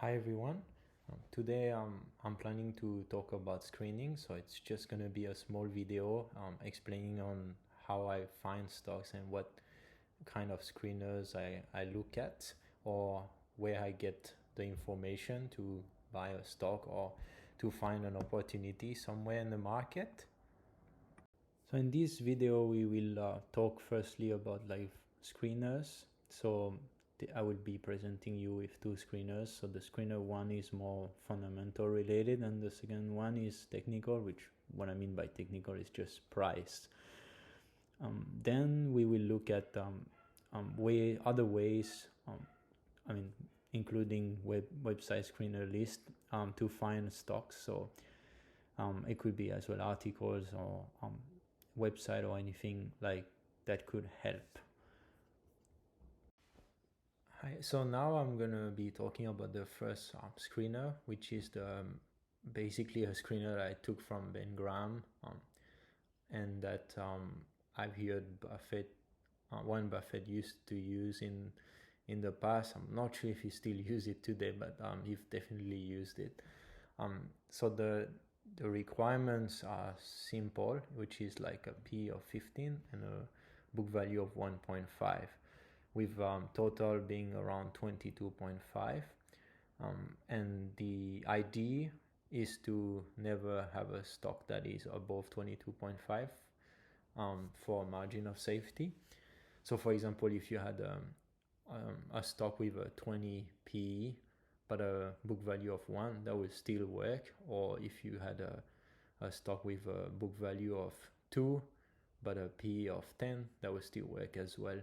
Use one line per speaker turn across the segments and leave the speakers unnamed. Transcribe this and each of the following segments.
Hi everyone. Today I'm planning to talk about screening, so it's just gonna be a small video explaining on how I find stocks and what kind of screeners I look at, or where I get the information to buy a stock or to find an opportunity somewhere in the market. So in this video we will talk firstly about like screeners. So I will be presenting you with two screeners. So the screener one is more fundamental related and the second one is technical, which what I mean by technical is just price. Then we will look at other ways, I mean including website screener list to find stocks. So it could be as well articles or website or anything like that could help. Hi, so now I'm gonna be talking about the first screener, which is the basically a screener I took from Ben Graham, and that I've heard Warren Buffett used to use in the past. I'm not sure if he still uses it today, but he's definitely used it. So the requirements are simple, which is like a P of 15 and a book value of 1.5, with total being around 22.5. And the idea is to never have a stock that is above 22.5 for a margin of safety. So for example, if you had a stock with a 20 PE but a book value of 1, that will still work. Or if you had a stock with a book value of 2 but a PE of 10, that will still work as well.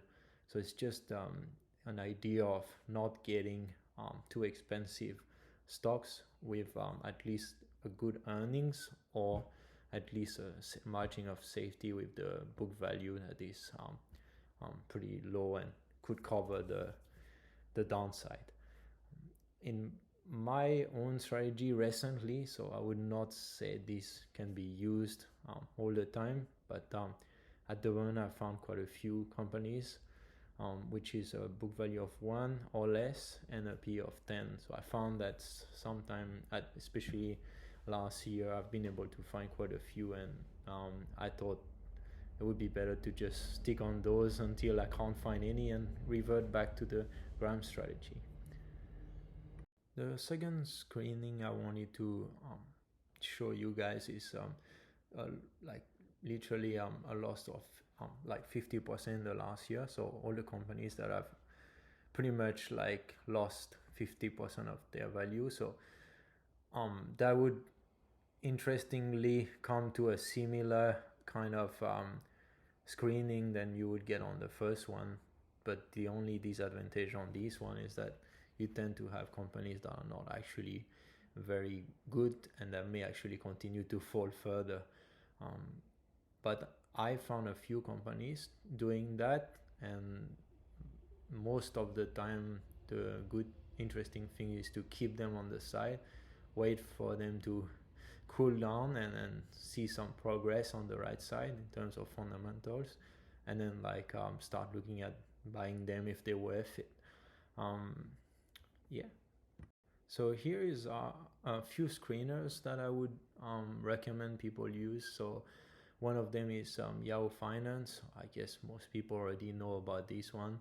So it's just an idea of not getting too expensive stocks with at least a good earnings, or at least a margin of safety with the book value that is pretty low and could cover the downside. In my own strategy recently, so I would not say this can be used all the time, but at the moment I found quite a few companies which is a book value of 1 or less and a P of 10. So I found that sometime, especially last year, I've been able to find quite a few, and I thought it would be better to just stick on those until I can't find any and revert back to the Graham strategy. The second screening I wanted to show you guys is like literally a loss of like 50% the last year. So all the companies that have pretty much like lost 50% of their value. So that would interestingly come to a similar kind of screening than you would get on the first one. But the only disadvantage on this one is that you tend to have companies that are not actually very good and that may actually continue to fall further. But I found a few companies doing that, and most of the time the good interesting thing is to keep them on the side, wait for them to cool down and see some progress on the right side in terms of fundamentals, and then like start looking at buying them if they're worth it. Yeah. So here is a few screeners that I would recommend people use. So one of them is Yahoo Finance. I guess most people already know about this one,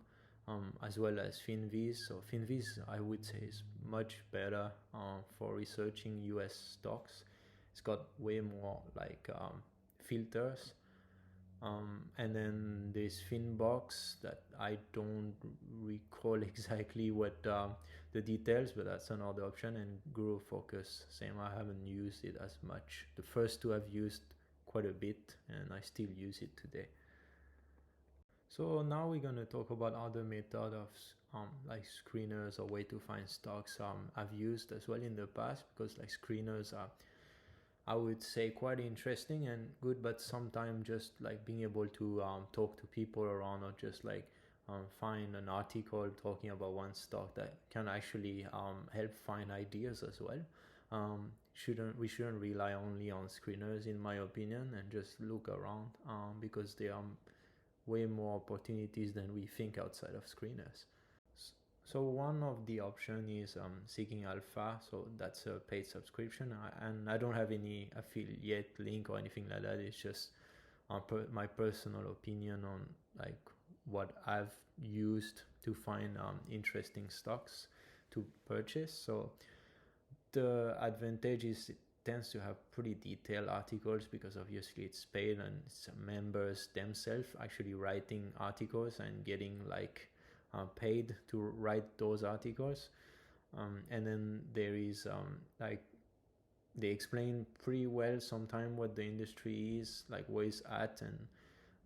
as well as FinViz. So FinViz, I would say, is much better for researching US stocks. It's got way more like filters. And then there's Finbox that I don't recall exactly what the details, but that's another option. And Guru Focus, same. I haven't used it as much. The first two I've used quite a bit, and I still use it today. So now we're going to talk about other method of like screeners or way to find stocks I've used as well in the past, because like screeners are, I would say, quite interesting and good, but sometimes just like being able to talk to people around, or just like find an article talking about one stock that can actually help find ideas as well. We shouldn't rely only on screeners, in my opinion, and just look around because there are way more opportunities than we think outside of screeners. So one of the option is Seeking Alpha. So that's a paid subscription, and I don't have any affiliate link or anything like that. It's just my personal opinion on like what I've used to find interesting stocks to purchase. So the advantage is it tends to have pretty detailed articles because obviously it's paid, and it's members themselves actually writing articles and getting like paid to write those articles. And then there is like they explain pretty well sometimes what the industry is, like where it's at, and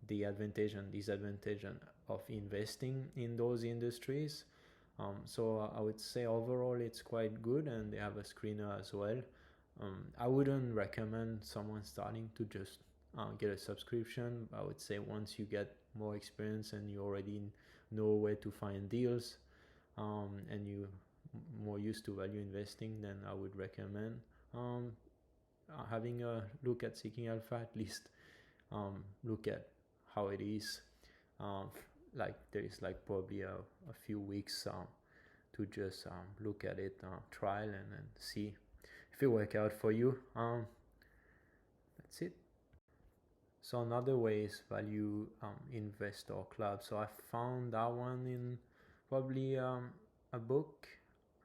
the advantage and disadvantage of investing in those industries. So I would say overall it's quite good, and they have a screener as well. I wouldn't recommend someone starting to just get a subscription. I would say once you get more experience and you already know where to find deals, and you more used to value investing, then I would recommend having a look at Seeking Alpha, at least look at how it is. Like there is like probably a few weeks to just look at it, trial, and see if it work out for you. That's it. So another way is Value Investor Club. So I found that one in probably a book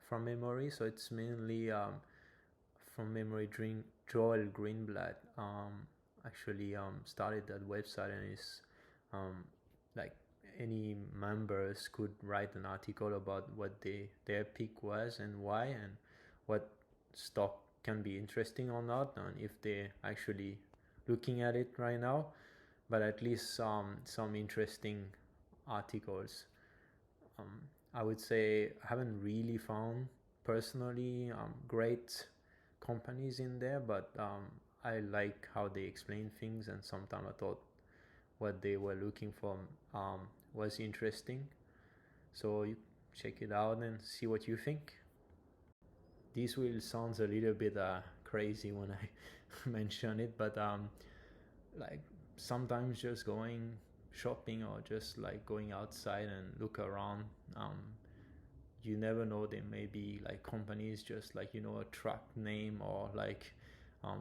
from memory. So it's mainly from memory. Joel Greenblatt actually started that website, and it's like any members could write an article about what their pick was and why, and what stock can be interesting or not, and if they're actually looking at it right now. But at least some interesting articles. I would say I haven't really found personally great companies in there, but I like how they explain things, and sometimes I thought what they were looking for was interesting. So you check it out and see what you think. This will sound a little bit crazy when I mention it, but like sometimes just going shopping or just like going outside and look around, you never know, there may be like companies just like, you know, a truck name, or like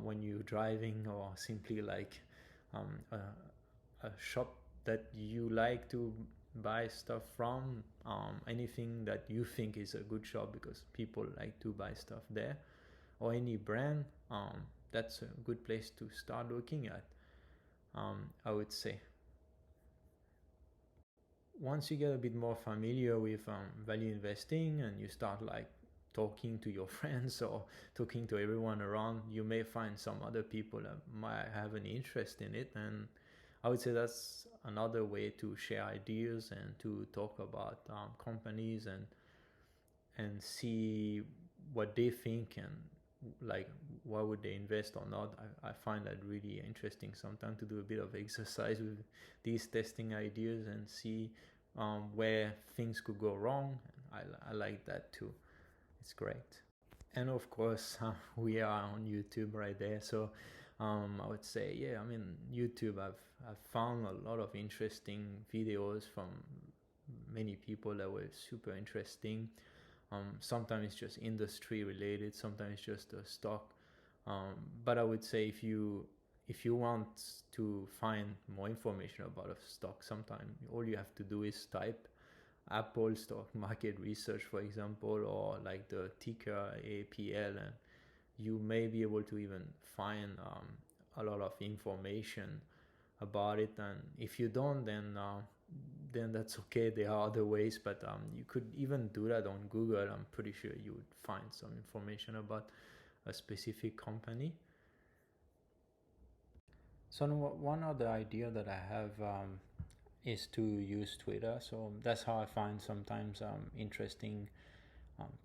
when you're driving, or simply like a shop that you like to buy stuff from, anything that you think is a good shop because people like to buy stuff there, or any brand, that's a good place to start looking at, I would say. Once you get a bit more familiar with value investing, and you start like talking to your friends or talking to everyone around, you may find some other people that might have an interest in it, and I would say that's another way to share ideas and to talk about companies, and see what they think, and like why would they invest or not. I find that really interesting sometimes, to do a bit of exercise with these testing ideas and see where things could go wrong. I like that too. It's great. And of course, we are on YouTube right there. So I would say, yeah, I mean, YouTube, I've found a lot of interesting videos from many people that were super interesting. Sometimes it's just industry related, sometimes just a stock. But I would say if you want to find more information about a stock, sometimes all you have to do is type Apple stock market research, for example, or like the ticker APL, and you may be able to even find a lot of information about it. And if you don't, then that's okay. There are other ways, but you could even do that on Google. I'm pretty sure you would find some information about a specific company. So one other idea that I have is to use Twitter. So that's how I find sometimes interesting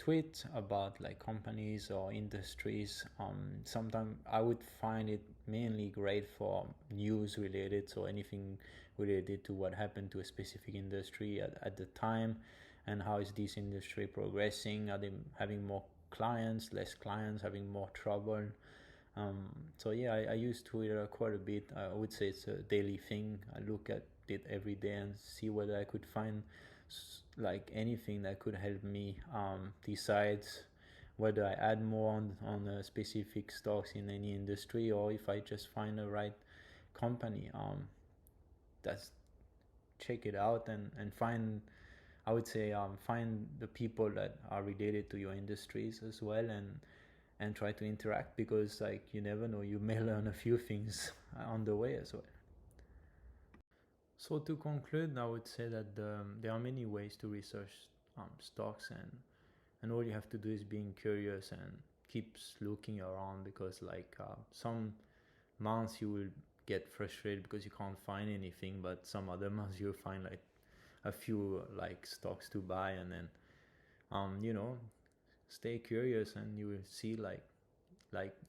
tweets about like companies or industries. Sometimes I would find it mainly great for news related, so anything related to what happened to a specific industry at the time, and how is this industry progressing. Are they having more clients, less clients, having more trouble? So yeah, I use Twitter quite a bit. I would say it's a daily thing. I look at it every day and see whether I could find like anything that could help me decide whether I add more on specific stocks in any industry, or if I just find the right company. That's check it out and find, I would say, find the people that are related to your industries as well, and try to interact, because like you never know, you may learn a few things on the way as well. So to conclude, I would say that there are many ways to research stocks, and all you have to do is being curious and keeps looking around, because like some months you will get frustrated because you can't find anything, but some other months you'll find like a few like stocks to buy, and then you know, stay curious and you will see like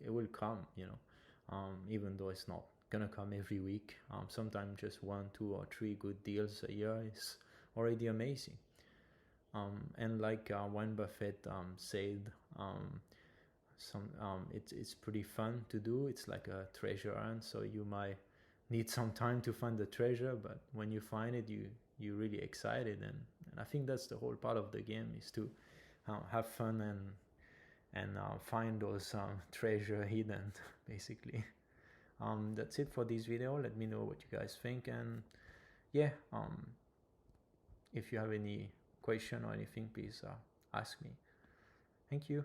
it will come, you know, even though it's not gonna come every week. Sometimes just 1, 2, or 3 good deals a year is already amazing. And like Warren Buffett said, it's pretty fun to do. It's like a treasure hunt, so you might need some time to find the treasure, but when you find it, you're really excited, and I think that's the whole part of the game, is to have fun and find those treasure hidden basically. That's it for this video. Let me know what you guys think, and yeah, if you have any question or anything, please ask me. Thank you.